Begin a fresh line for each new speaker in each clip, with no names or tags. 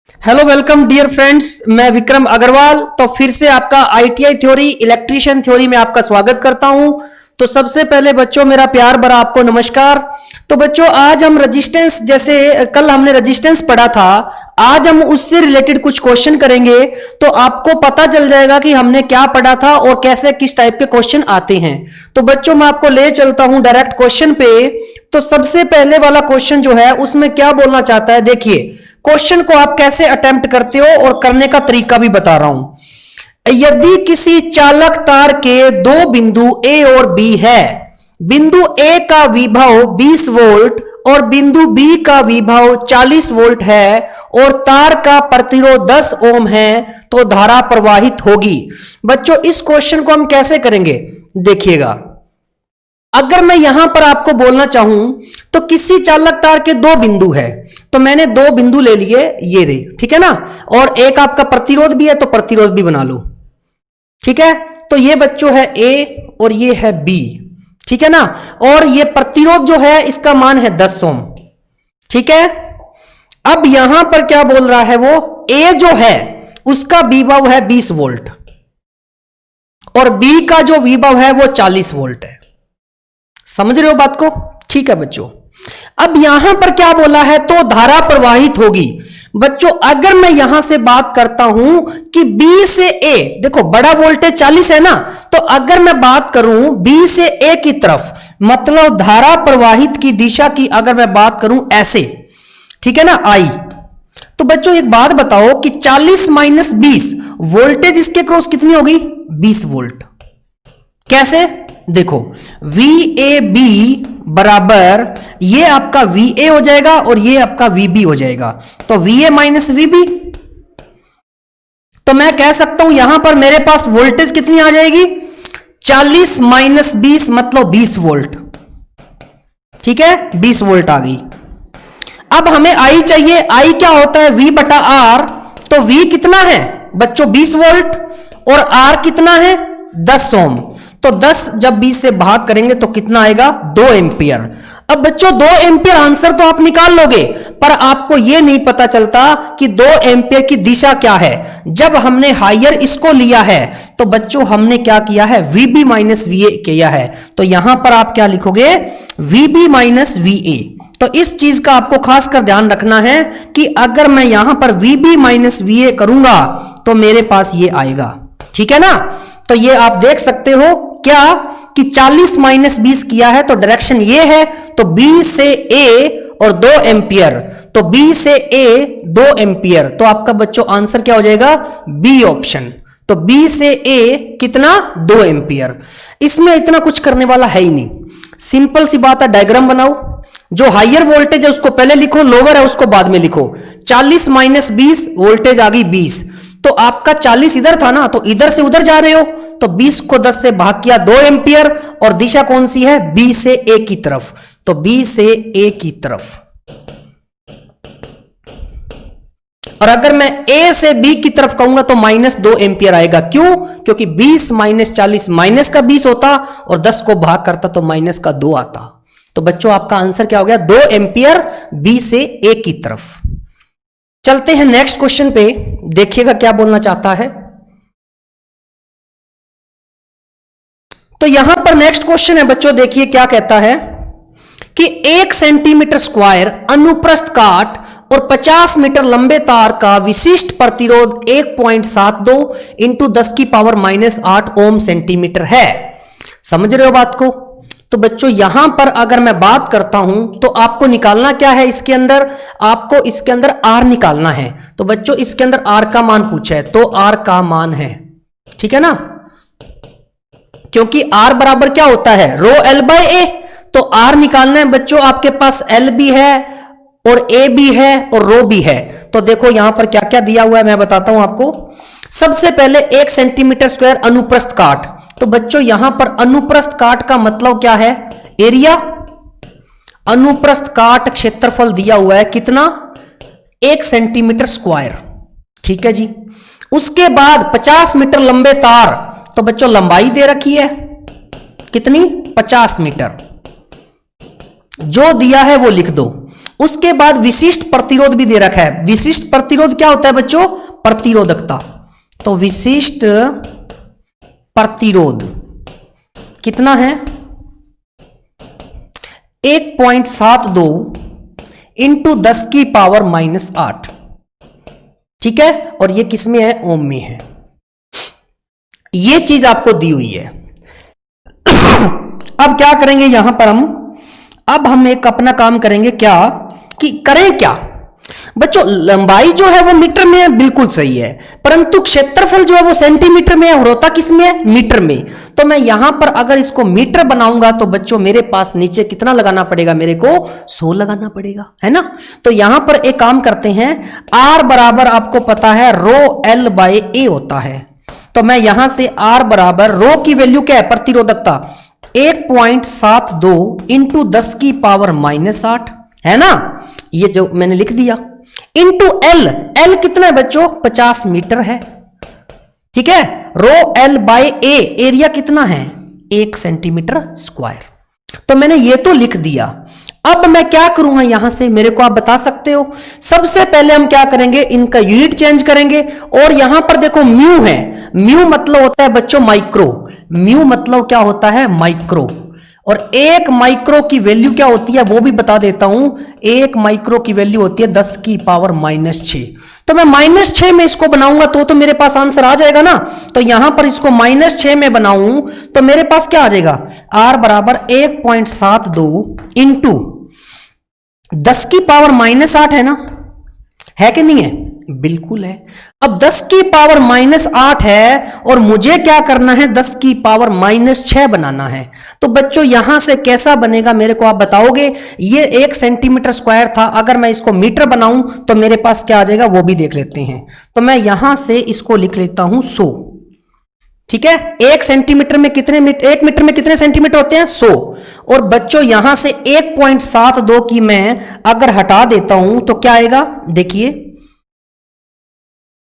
Hello welcome dear friends, मैं विक्रम अग्रवाल। तो फिर से आपका आईटीआई थ्योरी इलेक्ट्रीशियन थ्योरी में आपका स्वागत करता हूं। तो सबसे पहले बच्चों मेरा प्यार भरा आपको नमस्कार। तो बच्चों आज हम रेजिस्टेंस, जैसे कल हमने रेजिस्टेंस पढ़ा था, आज हम उससे रिलेटेड कुछ क्वेश्चन करेंगे। तो आपको पता चल जाएगा कि हमने क्या पढ़ा था और कैसे किस टाइप के क्वेश्चन आते हैं। तो बच्चों मैं आपको ले चलता हूं डायरेक्ट क्वेश्चन पे। तो सबसे पहले वाला क्वेश्चन जो है उसमें क्या बोलना चाहता है, देखिए क्वेश्चन को आप कैसे अटेम्प्ट करते हो और करने का तरीका भी बता रहा हूं। यदि किसी चालक तार के दो बिंदु ए और बी है, बिंदु ए का विभव 20 वोल्ट और बिंदु बी का विभव 40 वोल्ट है और तार का प्रतिरोध 10 ओम है, तो धारा प्रवाहित होगी। बच्चों इस क्वेश्चन को हम कैसे करेंगे, देखिएगा। अगर मैं यहां पर आपको बोलना चाहूं तो किसी चालक तार के दो बिंदु है, तो मैंने दो बिंदु ले लिए, ये रे, ठीक है ना। और एक आपका प्रतिरोध भी है तो प्रतिरोध भी बना लो, ठीक है। तो ये बच्चों है ए और ये है बी, ठीक है ना। और ये प्रतिरोध जो है इसका मान है 10 ओम, ठीक है। अब यहां पर क्या बोल रहा है, वो ए जो है उसका विभव है 20 वोल्ट और बी का जो विभव है वो 40 वोल्ट है। समझ रहे हो बात को, ठीक है बच्चों। अब यहां पर क्या बोला है, तो धारा प्रवाहित होगी। बच्चों अगर मैं यहां से बात करता हूं कि B से A, देखो बड़ा वोल्टेज 40 है ना, तो अगर मैं बात करूं B से A की तरफ, मतलब धारा प्रवाहित की दिशा की अगर मैं बात करूं ऐसे, ठीक है ना, I। तो बच्चों एक बात बताओ कि 40 माइनस 20 वोल्टेज इसके क्रॉस कितनी होगी, 20 वोल्ट। कैसे, देखो VAB बराबर ये आपका VA हो जाएगा और ये आपका VB हो जाएगा, तो VA माइनस VB। तो मैं कह सकता हूं यहां पर मेरे पास वोल्टेज कितनी आ जाएगी, 40 माइनस 20 मतलब 20 वोल्ट, ठीक है, 20 वोल्ट आ गई। अब हमें I चाहिए, I क्या होता है V बटा R। तो V कितना है बच्चों 20 वोल्ट और R कितना है 10 ओम। तो 10 जब 20 से भाग करेंगे तो कितना आएगा, 2 एम्पियर। अब बच्चों 2 एम्पियर आंसर तो आप निकाल लोगे, पर आपको यह नहीं पता चलता कि 2 एम्पियर की दिशा क्या है। जब हमने हायर इसको लिया है तो बच्चों हमने क्या किया है, VB माइनस VA किया है। तो यहां पर आप क्या लिखोगे, VB माइनस VA। तो इस चीज का आपको खासकर ध्यान रखना है कि अगर मैं यहां पर VB माइनस VA करूंगा तो मेरे पास ये आएगा, ठीक है ना। तो ये आप देख सकते हो क्या कि 40 माइनस 20 किया है तो डायरेक्शन ये है, तो B से A और 2 एम्पियर, तो B से A 2 एम्पियर। तो आपका बच्चों आंसर क्या हो जाएगा, बी ऑप्शन। तो B से A कितना, 2 एम्पियर। इसमें इतना कुछ करने वाला है ही नहीं, सिंपल सी बात है, डायग्राम बनाओ। जो हायर वोल्टेज है उसको पहले लिखो, लोअर है उसको बाद में लिखो। 40 माइनस 20 वोल्टेज आ गई 20, तो आपका 40 इधर था ना, तो इधर से उधर जा रहे हो, तो 20 को 10 से भाग किया, 2 एम्पियर। और दिशा कौन सी है, B से A की तरफ, तो B से A की तरफ। और अगर मैं A से B की तरफ कहूंगा तो माइनस 2 एम्पियर आएगा। क्यों, क्योंकि 20 माइनस 40 माइनस का 20 होता और 10 को भाग करता तो माइनस का 2 आता। तो बच्चों आपका आंसर क्या हो गया, 2 एम्पियर B से A की तरफ। चलते हैं नेक्स्ट क्वेश्चन पे, देखिएगा क्या बोलना चाहता है। तो यहां पर नेक्स्ट क्वेश्चन है बच्चों, देखिए क्या कहता है कि 1 सेंटीमीटर स्क्वायर अनुप्रस्थ काट और 50 मीटर लंबे तार का विशिष्ट प्रतिरोध 1.72 इंटू 10 की पावर माइनस 8 ओम सेंटीमीटर है। समझ रहे हो बात को। तो बच्चों यहां पर अगर मैं बात करता हूं तो आपको निकालना क्या है, इसके अंदर आपको इसके अंदर R निकालना है। तो बच्चों इसके अंदर R का मान पूछा है, तो R का मान है, ठीक है ना, क्योंकि R बराबर क्या होता है, रो L बाय A। तो R निकालना है बच्चों, आपके पास L भी है और A भी है और रो भी है। तो देखो यहां पर क्या क्या दिया हुआ है मैं बताता हूं आपको। सबसे पहले 1 सेंटीमीटर स्क्वायर अनुप्रस्थ काट। तो बच्चों यहां पर अनुप्रस्थ काट का मतलब क्या है, एरिया। अनुप्रस्थ काट क्षेत्रफल दिया हुआ है कितना, 1 सेंटीमीटर स्क्वायर, ठीक है जी। उसके बाद 50 मीटर लंबे तार, तो बच्चों लंबाई दे रखी है कितनी, 50 मीटर। जो दिया है वो लिख दो। उसके बाद विशिष्ट प्रतिरोध भी दे रखा है। विशिष्ट प्रतिरोध क्या होता है बच्चों? प्रतिरोधकता। तो विशिष्ट प्रतिरोध कितना है? 1.72 इंटू 10 की पावर -8, ठीक है। और ये किस में है? ओम में है। ये चीज आपको दी हुई है। अब क्या करेंगे यहां पर हम एक अपना काम करेंगे, क्या कि करें क्या बच्चों, लंबाई जो है वो मीटर में है, बिल्कुल सही है, परंतु क्षेत्रफल जो है वो सेंटीमीटर में है और होता किस में है? मीटर में। तो मैं यहां पर अगर इसको मीटर बनाऊंगा तो बच्चों मेरे पास नीचे कितना लगाना पड़ेगा? मेरे को 100 लगाना पड़ेगा, है ना। तो यहां पर एक काम करते हैं, R बराबर आपको पता है ρL/A होता है। तो मैं यहां से R बराबर रो की वैल्यू क्या है? प्रतिरोधकता 1.72 इंटू 10 की पावर -8, है ना, ये जो मैंने लिख दिया, इंटू L कितना है बच्चों? 50 मीटर है, ठीक है। ρL/A एरिया कितना है? 1 सेंटीमीटर स्क्वायर। तो मैंने ये तो लिख दिया। अब मैं क्या करूंगा यहां से, मेरे को आप बता सकते हो। सबसे पहले हम क्या करेंगे, इनका यूनिट चेंज करेंगे। और यहां पर देखो म्यू है, म्यू मतलब होता है बच्चों माइक्रो, म्यू मतलब क्या होता है? माइक्रो। और 1 माइक्रो की वैल्यू क्या होती है वो भी बता देता हूं। 1 माइक्रो की वैल्यू होती है 10 की पावर -6। तो मैं -6 में इसको बनाऊंगा तो मेरे पास आंसर आ जाएगा ना। तो यहां पर इसको -6 में बनाऊं तो मेरे पास क्या आ जाएगा? R बराबर 1.72 इंटू 10 की पावर -8 है ना, है कि नहीं है? बिल्कुल है। अब 10 की पावर -8 है और मुझे क्या करना है? 10 की पावर -6 बनाना है। तो बच्चों यहां से कैसा बनेगा मेरे को आप बताओगे? ये 1 सेंटीमीटर स्क्वायर था, अगर मैं इसको मीटर बनाऊं तो मेरे पास क्या आ जाएगा वो भी देख लेते हैं। तो मैं यहां से इसको लिख लेता हूं 100, ठीक है। 1 सेंटीमीटर में कितने 1 मीटर में कितने सेंटीमीटर होते हैं? 100। और बच्चों यहां से 1.72 की मैं अगर हटा देता हूं तो क्या आएगा? देखिए,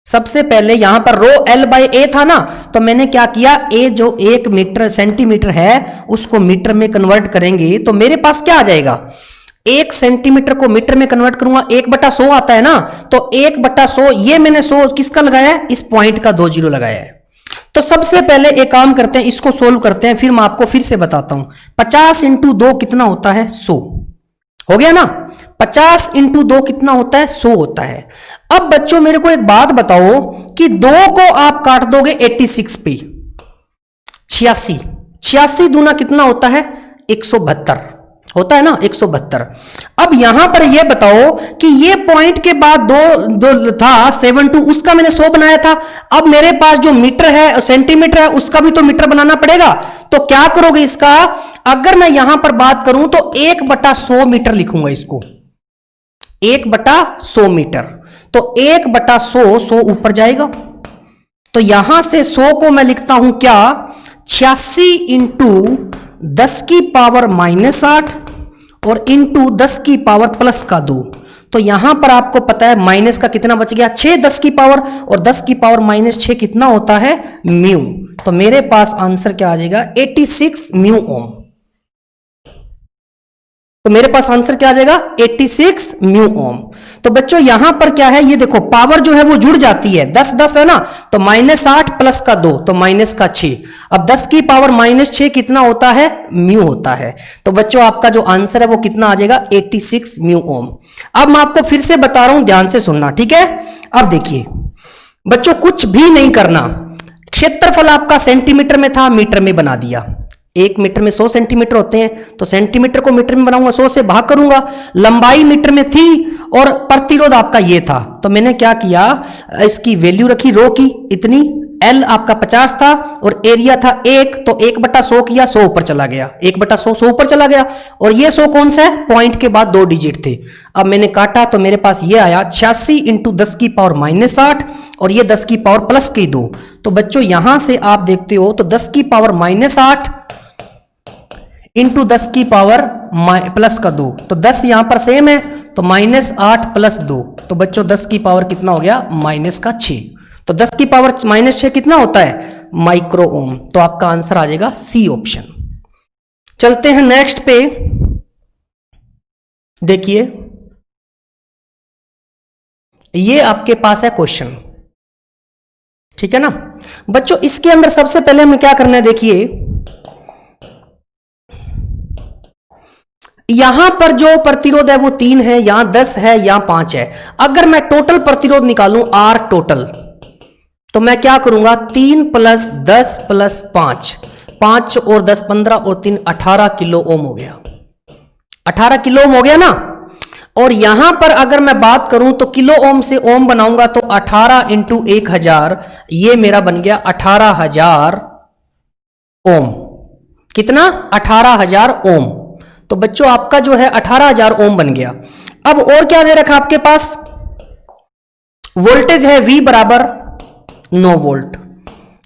सबसे पहले यहां पर ρL/A था ना, तो मैंने क्या किया, A जो 1 मीटर सेंटीमीटर है उसको मीटर में कन्वर्ट करेंगे तो मेरे पास क्या आ जाएगा? 1 सेंटीमीटर को मीटर में कन्वर्ट करूंगा 1/100 आता है ना, तो 1/100 ये मैंने 100 किसका लगाया है? इस पॉइंट का 2 जीरो लगाया है। तो सबसे पहले एक काम करते हैं, इसको सोल्व करते हैं, फिर मैं आपको फिर से बताता हूं। 50 इंटू 2 कितना होता है? 100 हो गया ना। 50 इंटू 2 कितना होता है? 100 होता है। अब बच्चों मेरे को एक बात बताओ कि 2 को आप काट दोगे 86 पे, 86 दूना कितना होता है? 172 होता है ना, 172। अब यहां पर यह बताओ कि ये पॉइंट के बाद दो था 72, उसका मैंने 100 बनाया था। अब मेरे पास जो मीटर है सेंटीमीटर है उसका भी तो मीटर बनाना पड़ेगा। तो क्या करोगे इसका? अगर मैं यहां पर बात करूं तो 1/100 मीटर लिखूंगा इसको, 1/100 मीटर। तो 1/100, 100 ऊपर जाएगा। तो यहां से 100 को मैं लिखता हूं क्या? 86 इंटू 10 की पावर -8 और इंटू 10 की पावर +2। तो यहां पर आपको पता है माइनस का कितना बच गया? 6 10 की पावर, और 10 की पावर -6 कितना होता है? म्यू। तो मेरे पास आंसर क्या आ जाएगा? 86 म्यू ओम। तो मेरे पास आंसर क्या आ जाएगा? 86 म्यू ओम। तो बच्चों यहां पर क्या है, ये देखो पावर जो है वो जुड़ जाती है, 10 10 है ना, तो -8 +2 तो -6। अब 10 की पावर -6 कितना होता है? म्यू होता है। तो बच्चों आपका जो आंसर है वो कितना आ जाएगा? 86 म्यू ओम। अब मैं आपको फिर से बता रहा हूं, ध्यान से सुनना, ठीक है। अब देखिए बच्चों, कुछ भी नहीं करना, क्षेत्रफल आपका सेंटीमीटर में था, मीटर में बना दिया। 1 मीटर में 100 सेंटीमीटर होते हैं, तो सेंटीमीटर को मीटर में बनाऊंगा, 100 से भाग करूंगा। लंबाई मीटर में थी और प्रतिरोध आपका ये था, तो मैंने क्या किया, इसकी वैल्यू रखी रो की इतनी, L आपका 50 था और एरिया था 1, तो 1/100 किया, 100 ऊपर चला गया, 1/100 100 ऊपर चला गया। और ये 100 कौन सा है? पॉइंट के बाद 2 डिजिट थे। अब मैंने काटा तो मेरे पास ये आया 86 इंटू 10 की पावर -8 और ये 10 की पावर +2। तो बच्चों यहां से आप देखते हो तो 10 की पावर -8 इंटू 10 की पावर +2, तो 10 यहां पर सेम है, तो -8 +2, तो बच्चों 10 की पावर कितना हो गया? -6। तो 10 की पावर -6 कितना होता है? Micro ohm. तो आपका आंसर आ जाएगा सी ऑप्शन। चलते हैं नेक्स्ट पे, देखिए ये आपके पास है क्वेश्चन, ठीक है ना बच्चों। इसके अंदर सबसे पहले हमें क्या करना है, देखिए यहां पर जो प्रतिरोध है वो 3 है, यहां 10 है, यहां 5 है। अगर मैं टोटल प्रतिरोध निकालूं आर टोटल, तो मैं क्या करूंगा 3 + 10 + 5, 5 और 10 15 और 3 18 किलो ओम हो गया, 18 किलो ओम हो गया ना। और यहां पर अगर मैं बात करूं तो किलो ओम से ओम बनाऊंगा तो 18 × 1000, ये मेरा बन गया 18,000 ओम। कितना 18,000 ओम। तो बच्चों आपका जो है 18,000 ओम बन गया। अब और क्या दे रखा आपके पास, वोल्टेज है V बराबर 9 वोल्ट।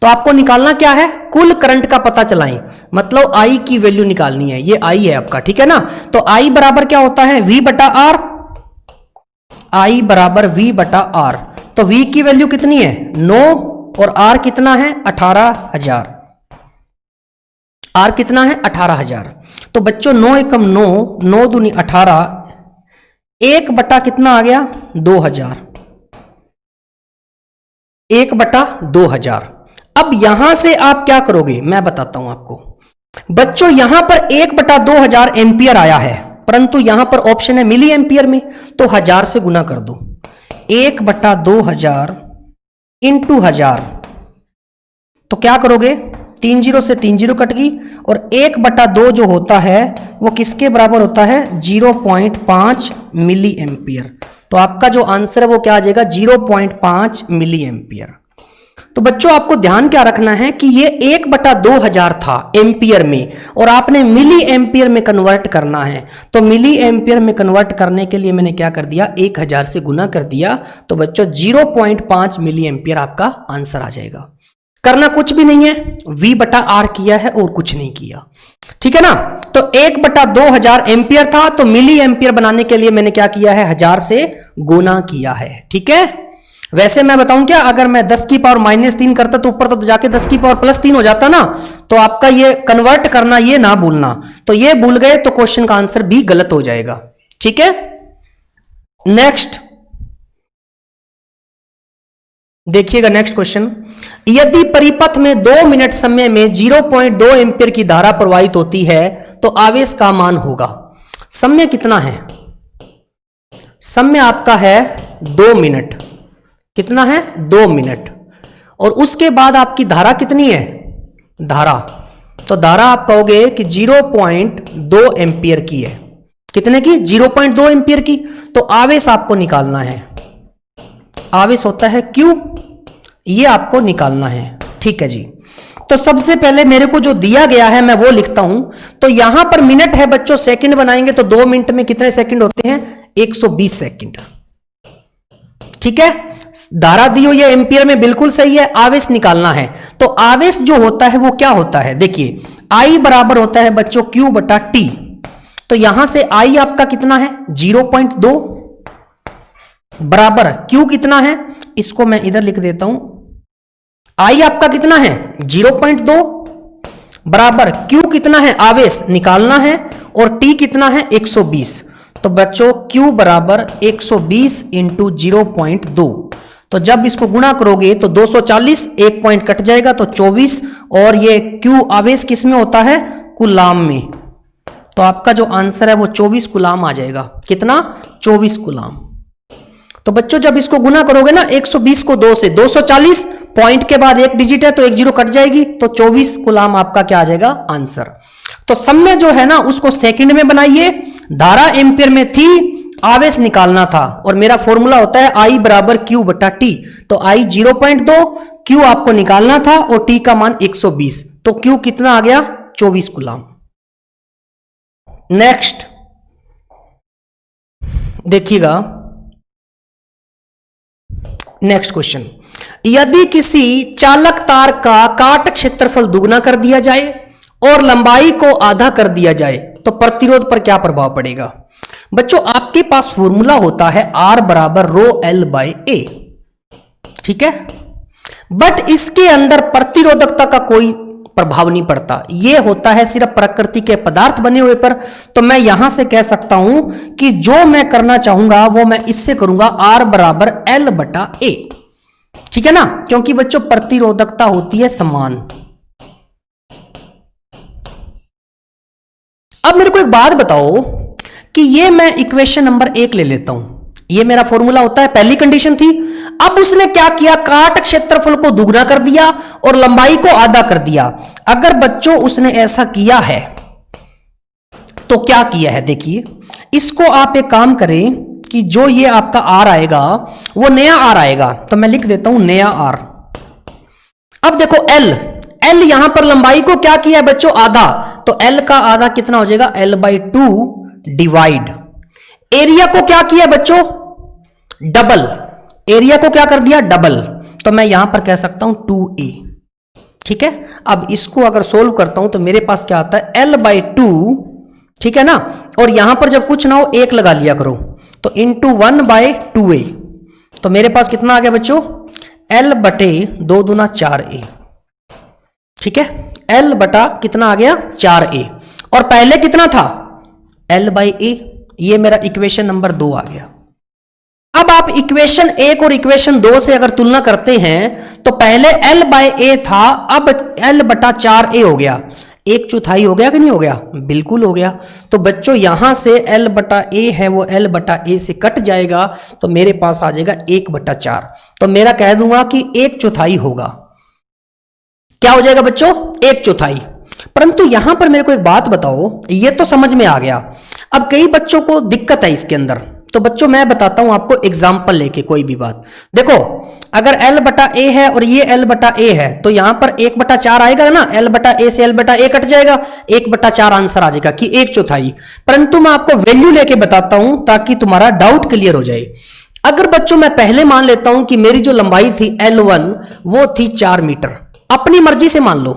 तो आपको निकालना क्या है, कुल करंट का पता चलाएं, मतलब I की वैल्यू निकालनी है। ये I है आपका, ठीक है ना। तो I बराबर क्या होता है V/R, I बराबर V/R। तो V की वैल्यू कितनी है 9 और R कितना है 18,000, R कितना है 18,000। तो बच्चों 9 एकम 9, 9 दूनी 18, 1 बटा कितना आ गया 2000, 1/2000। अब यहां से आप क्या करोगे मैं बताता हूं आपको। बच्चों यहां पर 1/2000 एंपियर आया है, परंतु यहां पर ऑप्शन है मिली एंपियर में, तो 1000 से गुना कर दो। 1/2000 × 1000, तो क्या करोगे 3 0 से 3 0 कट गई, और 1/2 जो होता है वो किसके बराबर होता है 0.5 मिली एंपियर। तो आपका जो आंसर है वो क्या आ जाएगा 0.5 मिली एंपियर। तो बच्चों आपको ध्यान क्या रखना है कि ये 1/2000 था एंपियर में, और आपने मिली एंपियर में कन्वर्ट करना है। तो मिली एंपियर में कन्वर्ट करने के लिए मैंने क्या कर दिया 1000 से गुना कर दिया। तो बच्चों 0.5 मिली एंपियर आपका आंसर आ जाएगा। करना कुछ भी नहीं है, V/R किया है और कुछ नहीं किया, ठीक है ना। तो 1/2000 एंपियर था, तो मिली एंपियर बनाने के लिए मैंने क्या किया है 1000 से गुना किया है, ठीक है। वैसे मैं बताऊं क्या, अगर मैं 10 की पावर -3 करता तो ऊपर तो जाके 10 की पावर +3 हो जाता ना। तो आपका ये कन्वर्ट करना ये ना भूलना, तो ये भूल गए तो क्वेश्चन का आंसर भी गलत हो जाएगा, ठीक है। नेक्स्ट देखिएगा, नेक्स्ट क्वेश्चन। यदि परिपथ में 2 मिनट समय में 0.2 एम्पीयर की धारा प्रवाहित होती है तो आवेश का मान होगा। समय कितना है, समय आपका है 2 मिनट, कितना है 2 मिनट, और उसके बाद आपकी धारा कितनी है धारा, तो धारा आप कहोगे कि 0.2 एम्पीयर की है। कितने की 0.2 एम्पीयर की। तो आवेश आपको निकालना है, आवेश होता है Q, ये आपको निकालना है, ठीक है जी। तो सबसे पहले मेरे को जो दिया गया है मैं वो लिखता हूं। तो यहां पर मिनट है बच्चों, सेकंड बनाएंगे तो 2 मिनट में कितने सेकंड होते हैं 120 सेकंड, ठीक है। धारा दी हुई है एम्पियर में, बिल्कुल सही है। आवेश निकालना है, तो आवेश जो होता है वो क्या होता है, देखिए I बराबर होता है बच्चों Q/T। तो यहां से I आपका कितना है 0.2 बराबर Q कितना है, इसको मैं इधर लिख देता हूं। I आपका कितना है 0.2 बराबर Q कितना है, आवेश निकालना है, और T कितना है 120। तो बच्चों Q बराबर 120 × 0.2। तो जब इसको गुणा करोगे तो 240, एक पॉइंट कट जाएगा तो 24, और ये Q आवेश किस में होता है कूलाम में। तो आपका जो आंसर है वो 24 कूलाम आ जाएगा। कितना 24 कूलाम। तो बच्चों जब इसको गुना करोगे ना 120 को 2 से, 240 पॉइंट के बाद एक डिजिट है तो एक जीरो कट जाएगी, तो 24 कूलाम आपका क्या आ जाएगा आंसर। तो समय जो है ना उसको सेकंड में बनाइए, धारा एम्पियर में थी, आवेश निकालना था, और मेरा फॉर्मूला होता है I बराबर Q/T। तो I 0.2, Q आपको निकालना था और T का मान 120, तो Q कितना आ गया 24 कूलाम। नेक्स्ट देखिएगा, नेक्स्ट क्वेश्चन। यदि किसी चालक तार का काट क्षेत्रफल दुगना कर दिया जाए और लंबाई को आधा कर दिया जाए तो प्रतिरोध पर क्या प्रभाव पड़ेगा। बच्चों आपके पास फॉर्मूला होता है R बराबर ρL/A, ठीक है। बट इसके अंदर प्रतिरोधकता का कोई प्रभाव नहीं पड़ता, ये होता है सिर्फ प्रकृति के पदार्थ बने हुए पर। तो मैं यहां से कह सकता हूं कि जो मैं करना चाहूंगा वो मैं इससे करूंगा, R बराबर L बटा A, ठीक है ना, क्योंकि बच्चों प्रतिरोधकता होती है समान। अब मेरे को एक बात बताओ कि ये मैं इक्वेशन नंबर 1 ले लेता हूं, ये मेरा फॉर्मूला होता है, पहली कंडीशन थी। अब उसने क्या किया, काट क्षेत्रफल को दुगना कर दिया और लंबाई को आधा कर दिया। अगर बच्चों उसने ऐसा किया है तो क्या किया है, देखिए इसको आप एक काम करें कि जो ये आपका R आएगा वो नया R आएगा, तो मैं लिख देता हूं नया R। अब देखो L यहां पर लंबाई को क्या किया है बच्चों, आधा, तो L का आधा कितना हो जाएगा, L/2 डिवाइड, एरिया को क्या किया बच्चों, डबल, एरिया को क्या कर दिया, डबल, तो मैं यहां पर कह सकता हूं 2a, ठीक है। अब इसको अगर सोल्व करता हूं तो मेरे पास क्या आता है, L/2, ठीक है ना, और यहां पर जब कुछ ना हो 1 लगा लिया करो, तो इंटू 1/2a, तो मेरे पास कितना आ गया बच्चों, L बटे 2 दूना 4a, ठीक है, L बटा कितना आ गया 4a, और पहले कितना था L/a, ये मेरा इक्वेशन नंबर 2 आ गया। अब आप इक्वेशन 1 और इक्वेशन 2 से अगर तुलना करते हैं तो पहले L/a था, अब L बटा 4a हो गया, 1/4 हो गया कि नहीं हो गया, बिल्कुल हो गया। तो बच्चों यहां से L बटा a है वो L बटा a से कट जाएगा, तो मेरे पास आ जाएगा 1/4, तो मेरा कह दूंगा कि 1/4 होगा, क्या हो जाएगा बच्चों, 1/4। परंतु यहां पर मेरे को एक बात बताओ, ये तो समझ में आ गया, अब कई बच्चों को दिक्कत है इसके अंदर, तो बच्चों मैं बताता हूं आपको एग्जांपल लेके कोई भी बात। देखो अगर L बटा a है और ये L बटा a है, तो यहां पर 1/4 आएगा ना, L बटा a से L बटा a कट जाएगा, 1/4 आंसर आ जाएगा कि 1/4। परंतु मैं आपको वैल्यू लेके बताता हूं ताकि तुम्हारा डाउट क्लियर हो जाए। अगर बच्चों मैं पहले मान लेता हूं कि मेरी जो लंबाई थी L1 वो थी 4 मीटर, अपनी मर्जी से मान लो,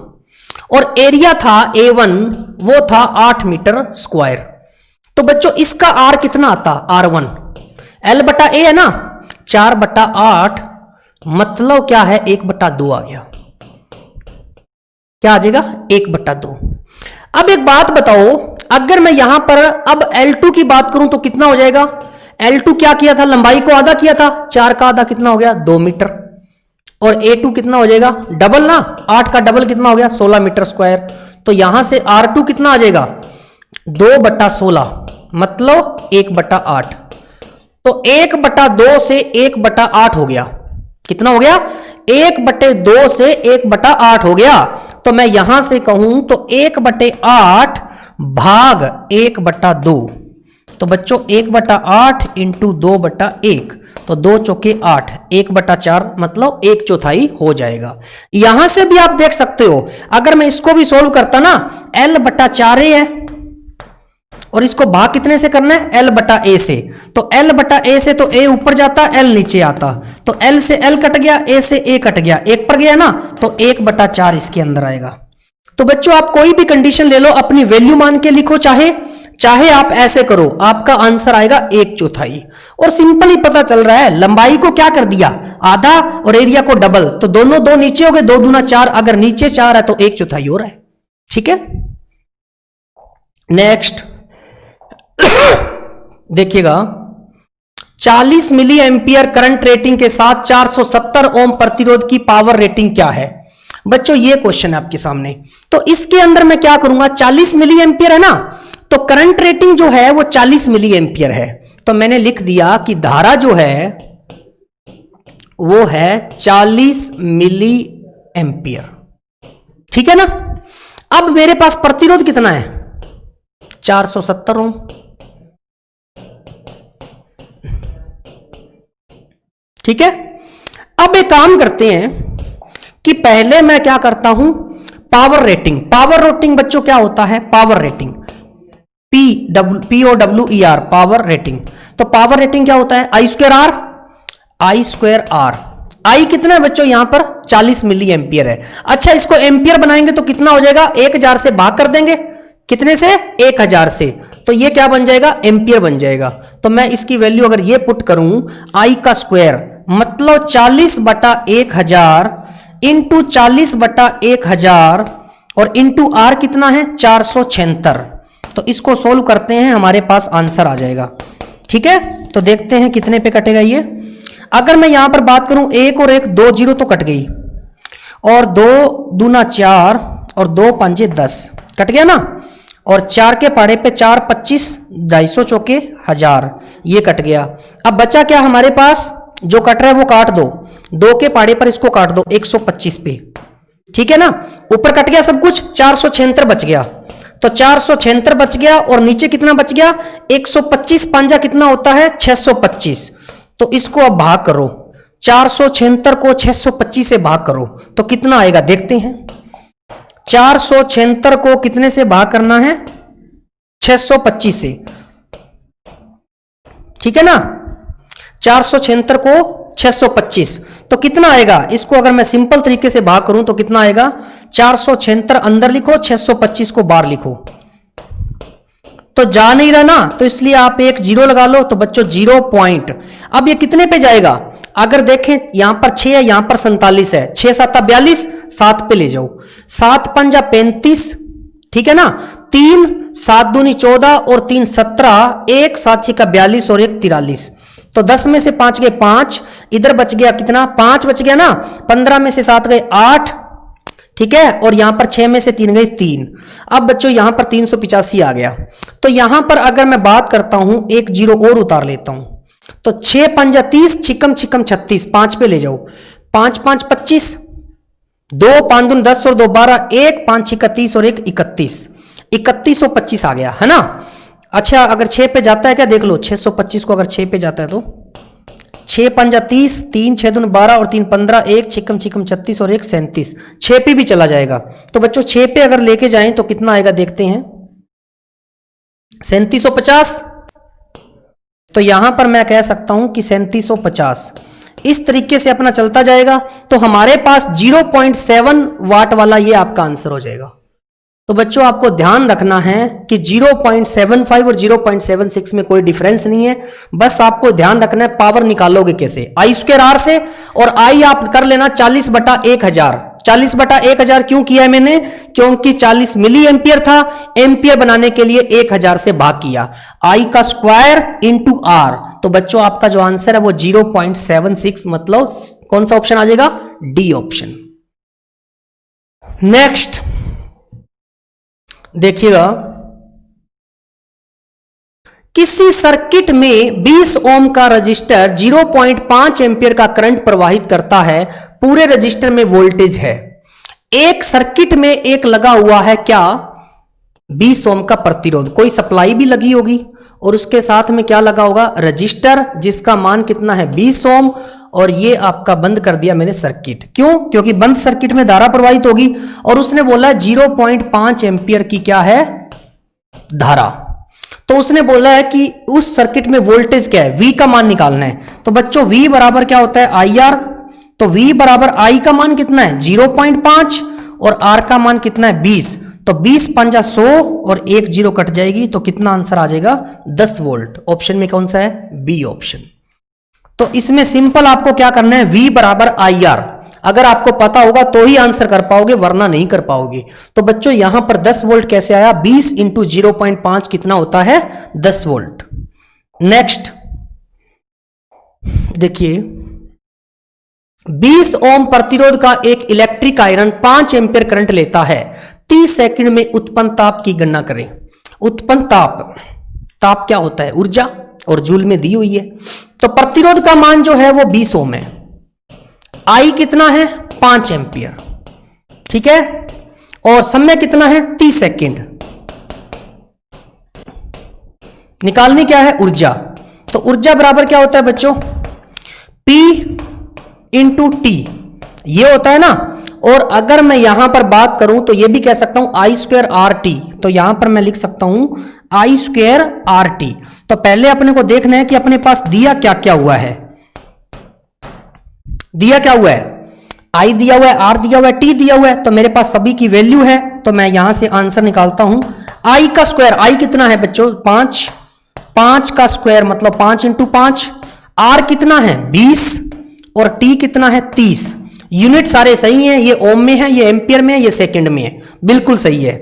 और एरिया था A1 वो था 8 मीटर स्क्वायर, तो बच्चों इसका R कितना आता, R1, L बटा A है ना, 4/8 मतलब क्या है, 1/2 आ गया, क्या आ जाएगा 1/2। अब एक बात बताओ, अगर मैं यहां पर अब L2 की बात करूं तो कितना हो जाएगा, L2 क्या किया था, लंबाई को आधा किया था, 4 का आधा कितना हो गया 2 मीटर, और A2 कितना हो जाएगा, डबल ना, 8 का डबल कितना हो गया 16 मीटर स्क्वायर, तो यहां से R2 कितना आ जाएगा 2/16 मतलब 1/8, तो 1/2 से 1/8 हो गया, कितना हो गया 1/2 से 1/8 हो गया, तो मैं यहां से कहूं तो 1/8 भाग 1/2, तो बच्चों 1/8 इंटू 2/1, तो 2 चौके 8, 1/4 मतलब 1/4 हो जाएगा। यहां से भी आप देख सकते हो, अगर मैं इसको भी सोल्व करता ना, L बटा 4a है और इसको भाग कितने से करना है, L बटा a से, तो L बटा a से तो a ऊपर जाता, L नीचे आता, तो L से L कट गया, a से a कट गया, 1 पर गया ना, तो 1/4 इसके अंदर आएगा। तो बच्चों आप कोई भी कंडीशन ले लो, अपनी वैल्यू मान के लिखो, चाहे आप ऐसे करो, आपका आंसर आएगा 1/4। और सिंपल ही पता चल रहा है, लंबाई को क्या कर दिया आधा और एरिया को डबल, तो दोनों 2 नीचे हो गए, 2 दूना 4, अगर नीचे 4 है तो 1/4 हो रहा है, ठीक है। नेक्स्ट देखिएगा, 40 मिली एम्पियर करंट रेटिंग के साथ 470 ओम प्रतिरोध की पावर रेटिंग क्या है। बच्चों ये क्वेश्चन है आपके सामने, तो इसके अंदर मैं क्या करूंगा, 40 मिली एम्पियर है ना, तो करंट रेटिंग जो है वो 40 मिली एम्पियर है, तो मैंने लिख दिया कि धारा जो है वो है 40 मिली एम्पियर, ठीक है ना। अब मेरे पास प्रतिरोध कितना है 470 ओम, ठीक है। अब एक काम करते हैं कि पहले मैं क्या करता हूं, पावर रेटिंग बच्चों क्या होता है, power rating POWER power rating, तो पावर रेटिंग क्या होता है I स्क्वायर R, I कितना है बच्चों यहां पर 40 मिली एम्पियर है। अच्छा इसको एम्पियर बनाएंगे तो कितना हो जाएगा, 1000 से भाग कर देंगे, कितने से 1000 से, तो ये क्या बन जाएगा एम्पियर बन जाएगा। तो मैं इसकी वैल्यू अगर ये पुट करूं I का स्क्वायर मतलब 40/1000 इंटू 40/1000 और इंटू आर कितना है 476। तो इसको सोल्व करते हैं, हमारे पास आंसर आ जाएगा। ठीक है, तो देखते हैं कितने पे कटेगा ये। अगर मैं यहां पर बात करूं, एक और एक 2 जीरो तो कट गई, और 2 दूना 4 और 2 पंजे 10 कट गया ना, और 4 के पाड़े पे 4 25, 250 चौके 1000, ये कट गया। अब बचा क्या हमारे पास, जो कट रहा है वो काट दो, 2 के पाड़े पर इसको काट दो 125 पे। ठीक है ना, ऊपर कट गया सब कुछ, 476 बच गया। तो 476 बच गया, और नीचे कितना बच गया 125, पंजा कितना होता है 625। तो इसको अब भाग करो, 476 को 625 से भाग करो तो कितना आएगा देखते हैं। 476 को कितने से भाग करना है 625 से, ठीक है ना। 476 को 625 तो कितना आएगा, इसको अगर मैं सिंपल तरीके से भाग करूं तो कितना आएगा, 476 अंदर लिखो, 625 को बाहर लिखो। तो जा नहीं रहा ना, तो इसलिए आप एक जीरो लगा लो, तो बच्चों 0 पॉइंट। अब ये कितने पे जाएगा, अगर देखें यहां पर 6 है, यहां पर 47 है, 6 7 42, 7 पे ले जाओ, 7 पंजा 35, ठीक है ना, 3 7 दूनी 14 और 3 17, 1 7 6 का 42 और 1 43। तो 10 में से 5 गए 5, इधर बच गया कितना 5 बच गया ना, 15 में से 7 गए 8, ठीक है, और यहां पर 6 में से 3 गए 3। अब बच्चों यहां पर 385 आ गया। तो यहां पर अगर मैं बात करता हूं, एक जीरो और उतार लेता हूं, तो 6 पंजा 30, छिकम छिकम 36, 5 पे ले जाओ, 5 5 25, 2 5 दून 10 और 2 12, 1 5 6 30 और 1 31, 3125 आ गया है ना। अच्छा अगर 6 पे जाता है क्या देख लो, 625 को अगर 6 पे जाता है तो 6 पंजा 30, 3 6 दून 12 और 3 15, 1 छिकम छिकम 36 और 1 37, 6 पे भी चला जाएगा। तो बच्चों 6 पे अगर लेके जाएं तो कितना आएगा देखते हैं, 3750। तो यहां पर मैं कह सकता हूं कि 3750 इस तरीके से अपना चलता जाएगा। तो हमारे पास 0.7 वाट वाला ये आपका आंसर हो जाएगा। तो बच्चों आपको ध्यान रखना है कि 0.75 और 0.76 में कोई डिफरेंस नहीं है, बस आपको ध्यान रखना है पावर निकालोगे कैसे, आई स्क्वायर आर से, और आई आप कर लेना 40/1000। 40/1000 क्यों किया है मैंने, क्योंकि 40 मिली एम्पियर था, एम्पियर बनाने के लिए 1000 से भाग किया, आई का स्क्वायर इंटू आर। तो बच्चों आपका जो आंसर है वो 0.76, मतलब कौन सा ऑप्शन आ जाएगा, डी ऑप्शन। नेक्स्ट देखिएगा, किसी सर्किट में 20 ओम का रजिस्टर 0.5 एम्पियर का करंट प्रवाहित करता है, पूरे रजिस्टर में वोल्टेज है। एक सर्किट में एक लगा हुआ है क्या 20 ओम का प्रतिरोध, कोई सप्लाई भी लगी होगी और उसके साथ में क्या लगा होगा रजिस्टर, जिसका मान कितना है 20 ओम, और ये आपका बंद कर दिया मैंने सर्किट। क्यों, क्योंकि बंद सर्किट में धारा प्रवाहित होगी, और उसने बोला 0.5 एम्पियर की क्या है धारा। तो उसने बोला है कि उस सर्किट में वोल्टेज क्या है, V का मान निकालना है। तो बच्चों V बराबर क्या होता है IR, तो V बराबर I का मान कितना है 0.5 और R का मान कितना है 20। तो 20 पंजा 100 और 1 जीरो कट जाएगी, तो कितना आंसर आ जाएगा 10 वोल्ट। ऑप्शन में कौन सा है, बी ऑप्शन। तो इसमें सिंपल आपको क्या करना है, V बराबर IR, अगर आपको पता होगा तो ही आंसर कर पाओगे, वरना नहीं कर पाओगे। तो बच्चों यहां पर 10 वोल्ट कैसे आया, 20 इंटू 0.5 कितना होता है 10 वोल्ट। नेक्स्ट देखिए, 20 ओम प्रतिरोध का एक इलेक्ट्रिक आयरन 5 एम्पीयर करंट लेता है, 30 सेकंड में उत्पन्न ताप की गणना करें। उत्पन्न ताप, ताप क्या होता है ऊर्जा, और जूल में दी हुई है। तो प्रतिरोध का मान जो है वो 20 ओम है, आई कितना है 5 एम्पियर, ठीक है, और समय कितना है 30 सेकंड। निकालनी क्या है ऊर्जा, तो ऊर्जा बराबर क्या होता है बच्चों, P इंटू टी, ये होता है ना। और अगर मैं यहां पर बात करूं तो ये भी कह सकता हूं आई स्क्वायर आर टी, तो यहां पर मैं लिख सकता हूं आई स्क्वायर आर टी। तो पहले अपने को देखना है कि अपने पास दिया क्या क्या हुआ है, दिया क्या हुआ है, आई दिया हुआ है, आर दिया हुआ है, टी दिया हुआ है, तो मेरे पास सभी की वैल्यू है। तो मैं यहां से आंसर निकालता हूं, आई का स्क्वायर, आई कितना है बच्चों 5, 5 का स्क्वायर मतलब 5 इंटू 5, आर कितना है 20 और टी कितना है 30। यूनिट सारे सही हैं, ये ओम में है, ये एम्पियर में है, ये सेकंड में है। बिल्कुल सही है।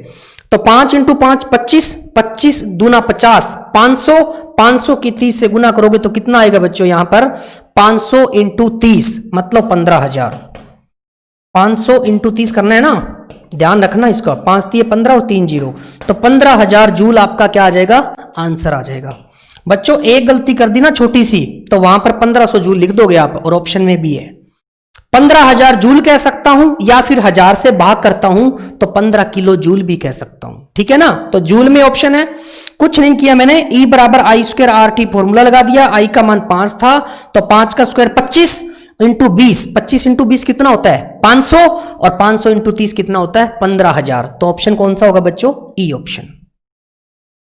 तो 5 इंटू 5 25, 25 दूना 50, 500, 500 की 30 से गुना करोगे तो कितना आएगा बच्चों यहां पर 500 इंटू 30 मतलब 15,000। 500 इंटू 30 करना है ना, ध्यान रखना इसका, 5 दिए 15 और 3 जीरो, तो 15,000 जूल आपका क्या आ जाएगा, आंसर आ जाएगा। बच्चों एक गलती कर दी ना छोटी सी, तो वहां पर 1500 जूल लिख दोगे आप, और ऑप्शन में भी है 15,000 जूल कह सकता हूं, या फिर 1000 से भाग करता हूं तो 15 किलो जूल भी कह सकता हूं, ठीक है ना। तो जूल में ऑप्शन है, कुछ नहीं किया मैंने, E बराबर आई स्क्वायर आर टी फॉर्मूला लगा दिया, आई का मान 5 था तो 5 का स्क्वायर 25 इंटू 20, 25 इंटू 20 कितना होता है 500, और 500 इंटू 30 कितना होता है 15,000। तो ऑप्शन कौन सा होगा बच्चों, ई ऑप्शन।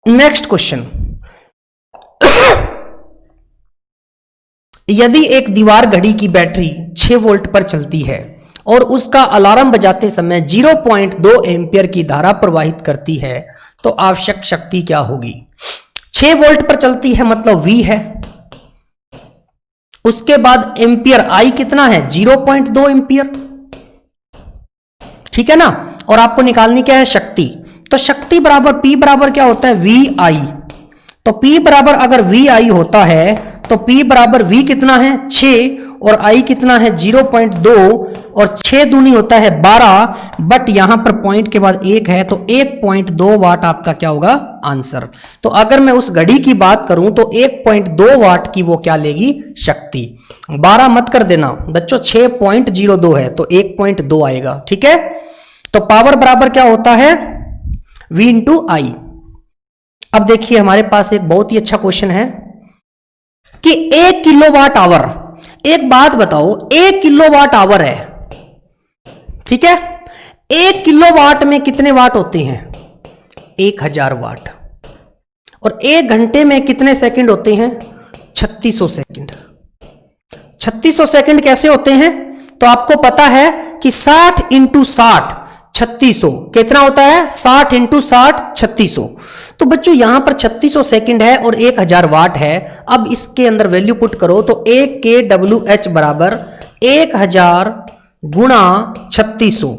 नेक्स्ट क्वेश्चन, यदि एक दीवार घड़ी की बैटरी 6 वोल्ट पर चलती है और उसका अलार्म बजाते समय 0.2 एम्पियर की धारा प्रवाहित करती है तो आवश्यक शक्ति क्या होगी। 6 वोल्ट पर चलती है मतलब V है, उसके बाद एम्पियर I कितना है 0.2 एम्पियर, ठीक है ना, और आपको निकालनी क्या है शक्ति। तो शक्ति बराबर P बराबर क्या होता है VI, तो P बराबर अगर VI होता है तो P बराबर V कितना है 6 और I कितना है 0.2, और 6 दूनी होता है 12, बट यहां पर पॉइंट के बाद 1 है तो 1.2 वाट आपका क्या होगा आंसर। तो अगर मैं उस घड़ी की बात करूं तो 1.2 वाट की वो क्या लेगी शक्ति। 12 मत कर देना बच्चों, 6.02 है तो 1.2 आएगा, ठीक है। तो पावर बराबर क्या होता है V इंटू आई। अब देखिए हमारे पास एक बहुत ही अच्छा क्वेश्चन है कि 1 किलोवाट आवर, एक बात बताओ 1 किलोवाट आवर है, ठीक है, 1 किलोवाट में कितने वाट होते हैं 1000 वाट, और 1 घंटे में कितने सेकंड होते हैं 3600 सेकंड। 3600 सेकंड कैसे होते हैं, तो आपको पता है कि 60 इंटू 60 3600 कितना होता है 60 इंटू 60 3600। तो बच्चों यहां पर 3600 सेकंड है और 1000 वाट है। अब इसके अंदर वैल्यू पुट करो तो 1 kWh बराबर 1000 गुणा 3600।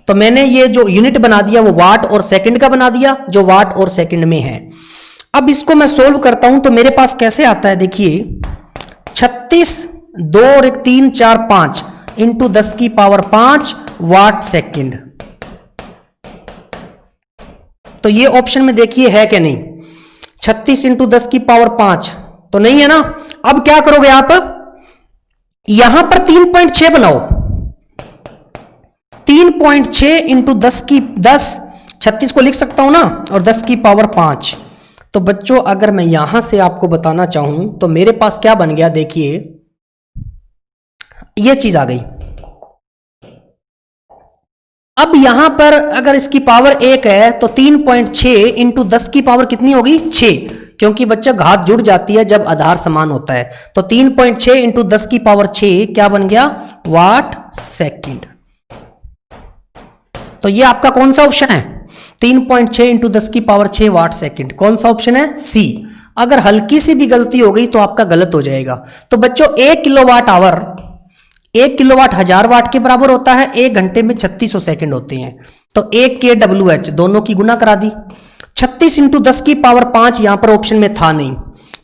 तो मैंने ये जो यूनिट बना दिया वो वाट और सेकंड का बना दिया, जो वाट और सेकंड में है। अब इसको मैं सोल्व करता हूं तो मेरे पास कैसे आता है, देखिए 36 2 और 1 3 4 5 इंटू 10 की पावर 5 वाट सेकंड। तो ये ऑप्शन में देखिए है क्या नहीं, 36 इंटू 10 की पावर 5 तो नहीं है ना। अब क्या करोगे आप, यहां पर 3.6 बनाओ, 3.6 इंटू 10 की 10, 36 को लिख सकता हूं ना, और 10 की पावर 5। तो बच्चों अगर मैं यहां से आपको बताना चाहूं तो मेरे पास क्या बन गया, देखिए ये चीज आ गई। अब यहां पर अगर इसकी पावर 1 है तो 3.6 इंटू 10 की पावर कितनी होगी 6, क्योंकि बच्चा घात जुड़ जाती है जब आधार समान होता है। तो 3.6 इंटू 10 की पावर 6 क्या बन गया वाट सेकंड। तो ये आपका कौन सा ऑप्शन है 3.6 इंटू 10 की पावर 6 वाट सेकंड, कौन सा ऑप्शन है सी। अगर हल्की सी भी गलती हो गई तो आपका गलत हो जाएगा। तो बच्चों 1 किलोवाट आवर 1 किलोवाट 1000 वाट के बराबर होता है, 1 घंटे में 3600 सेकंड होते हैं। तो 1 kWh दोनों की गुना करा दी, 36 इंटू 10 की पावर 5 यहां पर ऑप्शन में था नहीं,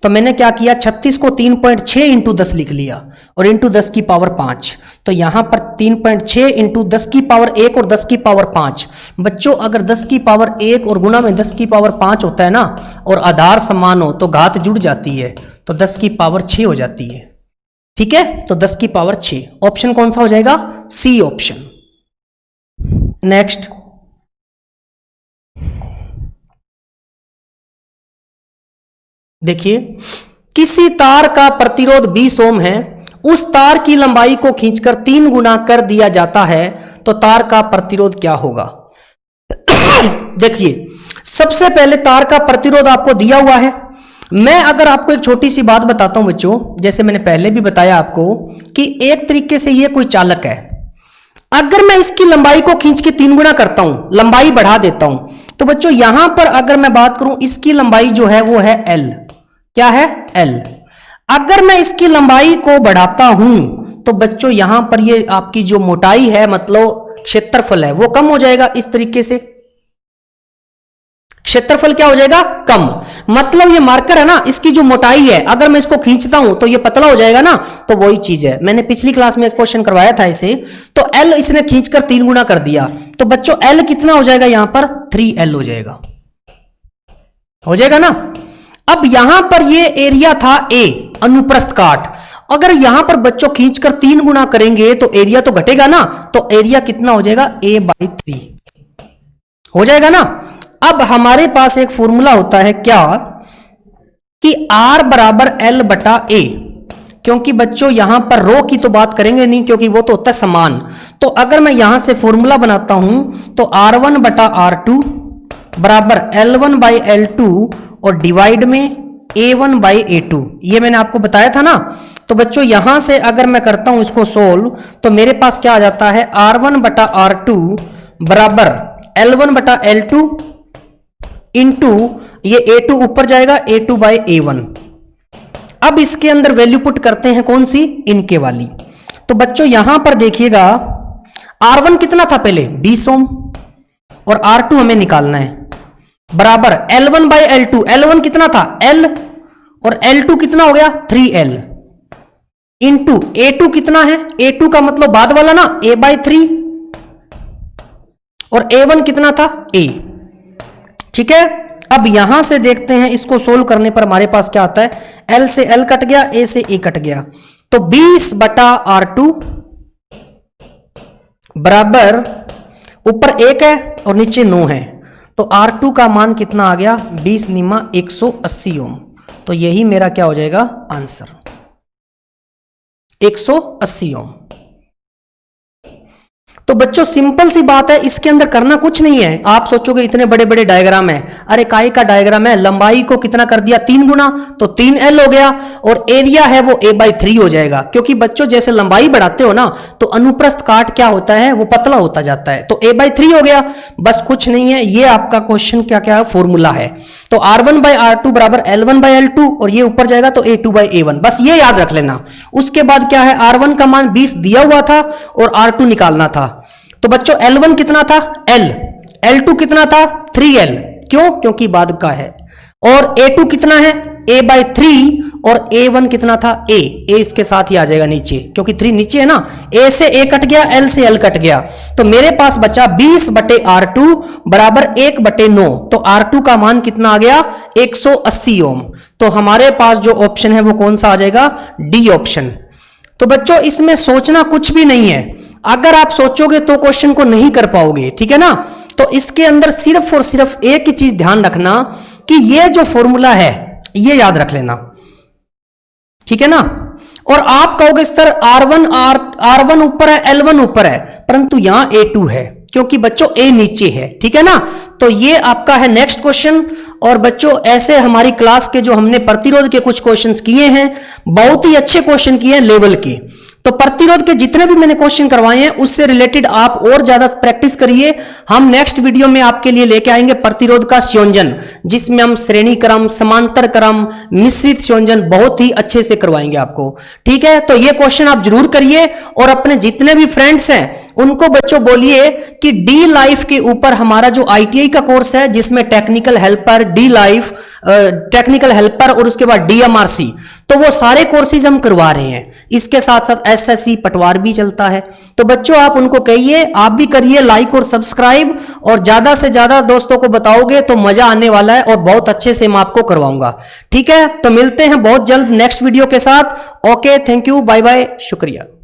तो मैंने क्या किया 36 को 3.6 इंटू 10 लिख लिया और इंटू 10 की पावर 5। तो यहां पर 3.6 इंटू 10 की पावर 1 और 10 की पावर 5। बच्चों अगर 10 की पावर 1 और गुना में 10 की पावर 5 होता है ना, और आधार समान हो तो घात जुड़ जाती है, तो 10 की पावर 6 हो जाती है, ठीक है। तो 10 की पावर 6 ऑप्शन कौन सा हो जाएगा सी ऑप्शन। नेक्स्ट, देखिए किसी तार का प्रतिरोध 20 ओम है, उस तार की लंबाई को खींचकर 3 गुना कर दिया जाता है तो तार का प्रतिरोध क्या होगा। देखिए सबसे पहले तार का प्रतिरोध आपको दिया हुआ है। मैं अगर आपको एक छोटी सी बात बताता हूं बच्चों, जैसे मैंने पहले भी बताया आपको कि एक तरीके से ये कोई चालक है, अगर मैं इसकी लंबाई को खींच के 3 गुना करता हूं, लंबाई बढ़ा देता हूं, तो बच्चों यहां पर अगर मैं बात करूं इसकी लंबाई जो है वो है L, क्या है L। अगर मैं इसकी लंबाई को बढ़ाता हूं तो बच्चों यहां पर ये आपकी जो मोटाई है मतलब क्षेत्रफल है वो कम हो जाएगा इस तरीके से, क्षेत्रफल क्या हो जाएगा, कम। मतलब ये मार्कर है ना, इसकी जो मोटाई है, अगर मैं इसको खींचता हूं तो ये पतला हो जाएगा ना, तो वही चीज है। मैंने पिछली क्लास में एक क्वेश्चन करवाया था इसे, तो L इसने खींचकर 3 गुना कर दिया, तो बच्चों L कितना हो जाएगा यहां पर, 3L हो जाएगा ना। अब यहां पर ये एरिया था A, अनुप्रस्थ काट। अगर यहां पर बच्चों खींचकर 3 गुना करेंगे तो एरिया तो घटेगा ना, तो एरिया कितना हो जाएगा, A/3 हो जाएगा ना। अब हमारे पास एक फॉर्मूला होता है क्या, कि R बराबर L बटा A, क्योंकि बच्चों यहां पर रो की तो बात करेंगे नहीं, क्योंकि वो तो होता है समान। तो अगर मैं यहां से फॉर्मूला बनाता हूं तो R1 बटा R2 बराबर L1 बाई L2 और डिवाइड में A1 बाई A2, ये मैंने आपको बताया था ना। तो बच्चों यहां से अगर मैं करता हूं इसको सोल्व, तो मेरे पास क्या आ जाता है, R1 बटा R2 बराबर L1 बटा L2 इंटू ये A2 ऊपर जाएगा, A2 बाई A1। अब इसके अंदर वैल्यू पुट करते हैं, कौन सी, इनके वाली। तो बच्चों यहां पर देखिएगा R1 कितना था पहले, 20 ओम, और R2 हमें निकालना है, बराबर L1 बाई L2। L1 कितना था, L, और L2 कितना हो गया, 3L, इंटू A2 कितना है, A2 का मतलब बाद वाला ना, A/3, और A1 कितना था, A। ठीक है, अब यहां से देखते हैं, इसको सोल्व करने पर हमारे पास क्या आता है, L से L कट गया, A से A कट गया, तो 20 बटा R2 बराबर ऊपर 1 है और नीचे 9 है, तो R2 का मान कितना आ गया, 20 निमा 180 ओम। तो यही मेरा क्या हो जाएगा आंसर, 180 ओम। तो बच्चों सिंपल सी बात है, इसके अंदर करना कुछ नहीं है। आप सोचोगे इतने बड़े बड़े डायग्राम है, अरे काय का डायग्राम है, लंबाई को कितना कर दिया, 3 गुना, तो 3L हो गया, और एरिया है वो A/3 हो जाएगा। क्योंकि बच्चों जैसे लंबाई बढ़ाते हो ना, तो अनुप्रस्थ काट क्या होता है, वो पतला होता जाता है, तो A/3 हो गया। बस कुछ नहीं है, ये आपका क्वेश्चन क्या क्या फॉर्मूला है। तो R1 बाई R2 बराबर L1 बाई L2, और ये ऊपर जाएगा तो A2 बाई A1, बस ये याद रख लेना। उसके बाद क्या है, R1 का मान 20 दिया हुआ था और R2 निकालना था। तो बच्चों L1 कितना था, L, L2 कितना था, 3L, क्यों, क्योंकि बाद का है, और A2 कितना है, A/3, और A1 कितना था, A इसके साथ ही आ जाएगा नीचे, क्योंकि 3 नीचे है ना, A से A कट गया, L से L कट गया, तो मेरे पास बचा 20 बटे R2 बराबर 1/9, तो R2 का मान कितना आ गया, 180 ओम। तो हमारे पास जो ऑप्शन है वो कौन सा आ जाएगा, डी ऑप्शन। तो बच्चों इसमें सोचना कुछ भी नहीं है, अगर आप सोचोगे तो क्वेश्चन को नहीं कर पाओगे, ठीक है ना। तो इसके अंदर सिर्फ और सिर्फ एक ही चीज ध्यान रखना, कि ये जो फॉर्मूला है ये याद रख लेना, ठीक है ना। और आप कहोगे सर R1 ऊपर है, L1 ऊपर है, परंतु यहां A2 है, क्योंकि बच्चों A नीचे है, ठीक है ना। तो ये आपका है नेक्स्ट क्वेश्चन। और बच्चों ऐसे हमारी क्लास के जो हमने प्रतिरोध के कुछ क्वेश्चंस किए हैं, बहुत ही अच्छे क्वेश्चन किए हैं लेवल के। तो प्रतिरोध के जितने भी मैंने क्वेश्चन करवाए हैं उससे रिलेटेड आप और ज्यादा प्रैक्टिस करिए। हम नेक्स्ट वीडियो में आपके लिए लेके आएंगे प्रतिरोध का संयोजन, जिसमें हम श्रेणी क्रम, समांतर क्रम, मिश्रित संयोजन बहुत ही अच्छे से करवाएंगे आपको, ठीक है। तो ये क्वेश्चन आप जरूर करिए, और अपने जितने भी फ्रेंड्स हैं उनको बच्चों बोलिए कि डी लाइफ के ऊपर हमारा जो ITI का कोर्स है, जिसमें technical helper, D life, technical helper और उसके बाद DMRC, तो वो सारे कोर्सेज हम करवा रहे हैं। इसके साथ साथ SSC पटवार भी चलता है। तो बच्चों आप उनको कहिए, आप भी करिए लाइक और सब्सक्राइब, और ज्यादा से ज्यादा दोस्तों को बताओगे तो मजा आने वाला है, और बहुत अच्छे से मैं आपको करवाऊंगा, ठीक है। तो मिलते हैं बहुत जल्द नेक्स्ट वीडियो के साथ। Okay, thank you, bye bye, शुक्रिया।